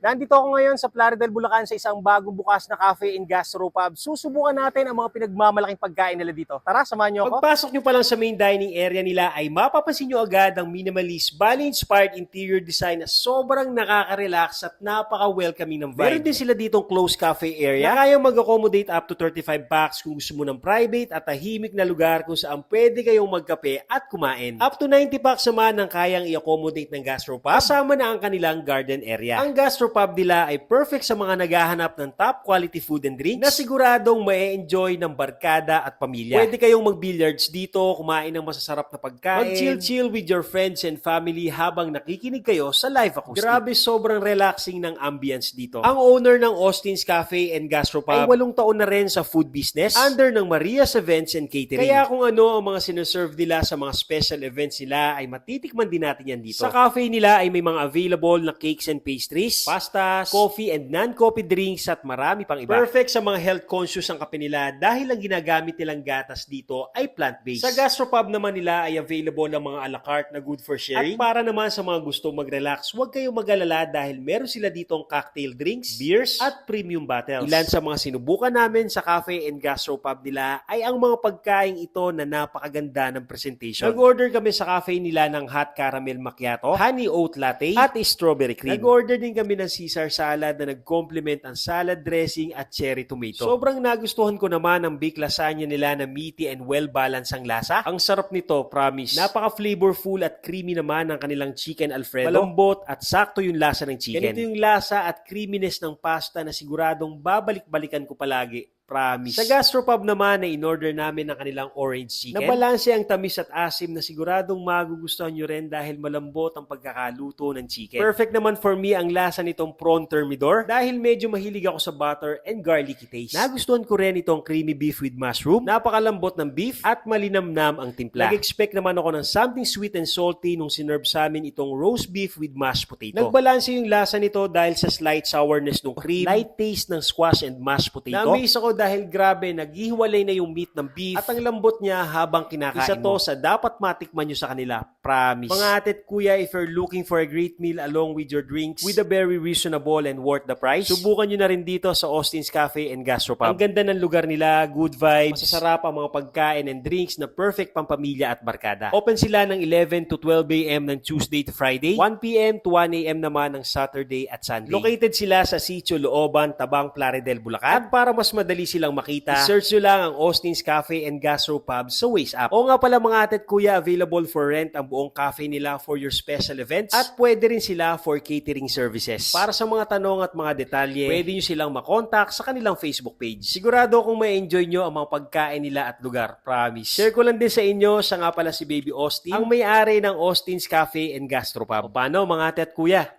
Nandito ako ngayon sa Plaridel, Bulacan sa isang bagong bukas na cafe and gastropub. Susubukan natin ang mga pinagmamalaking pagkain nila dito. Tara, samahan niyo ako. Pagpasok niyo pa lang sa main dining area nila ay mapapansin niyo agad ang minimalist, Bali-inspired interior design na sobrang nakaka-relax at napaka-welcoming ng vibe. Meron din sila ditong closed cafe area na kayang mag-accommodate up to 35 bucks kung gusto mo ng private at tahimik na lugar kung saan pwede kayong magkape at kumain. Up to 90 bucks naman ang kayang i-accommodate ng gastropub, kasama na ang kanilang garden area. Ang gastropub nila ay perfect sa mga naghahanap ng top quality food and drinks na siguradong ma-enjoy ng barkada at pamilya. Pwede kayong mag-billiards dito, kumain ng masasarap na pagkain, mag-chill-chill with your friends and family habang nakikinig kayo sa live acoustic. Grabe, sobrang relaxing ng ambience dito. Ang owner ng Austin's Cafe and Gastropub ay 8 taon na rin sa food business under ng Maria's Events and Catering. Kaya kung ano ang mga sineserve nila sa mga special events nila ay matitikman din natin yan dito. Sa cafe nila ay may mga available na cakes and pastries, pastas, coffee and non-coffee drinks at marami pang iba. Perfect sa mga health conscious ang kape nila dahil ang ginagamit nilang gatas dito ay plant-based. Sa gastropub naman nila ay available ang mga a la carte na good for sharing. At para naman sa mga gustong mag-relax, huwag kayong mag-alala dahil meron sila ditong cocktail drinks, beers at premium bottles. Ilan sa mga sinubukan namin sa cafe and gastropub nila ay ang mga pagkain ito na napakaganda ng presentation. Nag-order kami sa cafe nila ng hot caramel macchiato, honey oat latte at strawberry cream. Nag-order din kami ng Caesar salad na nag-complement ang salad dressing at cherry tomato. Sobrang nagustuhan ko naman ang baked lasagna nila na meaty and well-balanced ang lasa. Ang sarap nito, promise. Napaka-flavorful at creamy naman ang kanilang chicken alfredo. Malambot at sakto yung lasa ng chicken. Ganito yung lasa at creaminess ng pasta na siguradong babalik-balikan ko palagi. Promise. Sa gastropub naman na in-order namin ng kanilang orange chicken. Nabalanse ang tamis at asim na siguradong magugustuhan nyo rin dahil malambot ang pagkakaluto ng chicken. Perfect naman for me ang lasa nitong prawn thermidor dahil medyo mahilig ako sa butter and garlicky taste. Nagustuhan ko rin itong creamy beef with mushroom. Napakalambot ng beef at malinamnam ang timpla. Nag-expect naman ako ng something sweet and salty nung sinerve sa amin itong roast beef with mashed potato. Nagbalanse yung lasa nito dahil sa slight sourness ng cream, light taste ng squash and mashed potato. Na-amaze ako dahil grabe, naghihiwalay na yung meat ng beef at ang lambot niya habang kinakain Isa to sa dapat matikman nyo sa kanila. Promise. Mga ate at kuya, if you're looking for a great meal along with your drinks with a very reasonable and worth the price, subukan nyo na rin dito sa Austin's Cafe and Gastropub. Ang ganda ng lugar nila, good vibes, masasarap ang mga pagkain and drinks na perfect pang pamilya at barkada. Open sila ng 11 to 12 a.m. ng Tuesday to Friday, 1 p.m. to 1 a.m. naman ng Saturday at Sunday. Located sila sa Sitio Looban, Tabang, Plaridel, Bulacan. At para mas madali silang makita, search nyo lang ang Austin's Cafe and Gastropub sa Waze app. O nga pala mga ate at kuya, available for rent ang buong cafe nila for your special events at pwede rin sila for catering services. Para sa mga tanong at mga detalye, pwede nyo silang makontak sa kanilang Facebook page. Sigurado kung ma-enjoy nyo ang mga pagkain nila at lugar. Promise. Share ko lang din sa inyo, siya nga pala si Baby Austin, ang may-ari ng Austin's Cafe and Gastropub. Paano mga ate at kuya?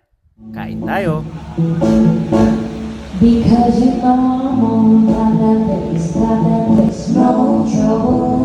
Kain tayo! Because you come on, got that face, no trouble.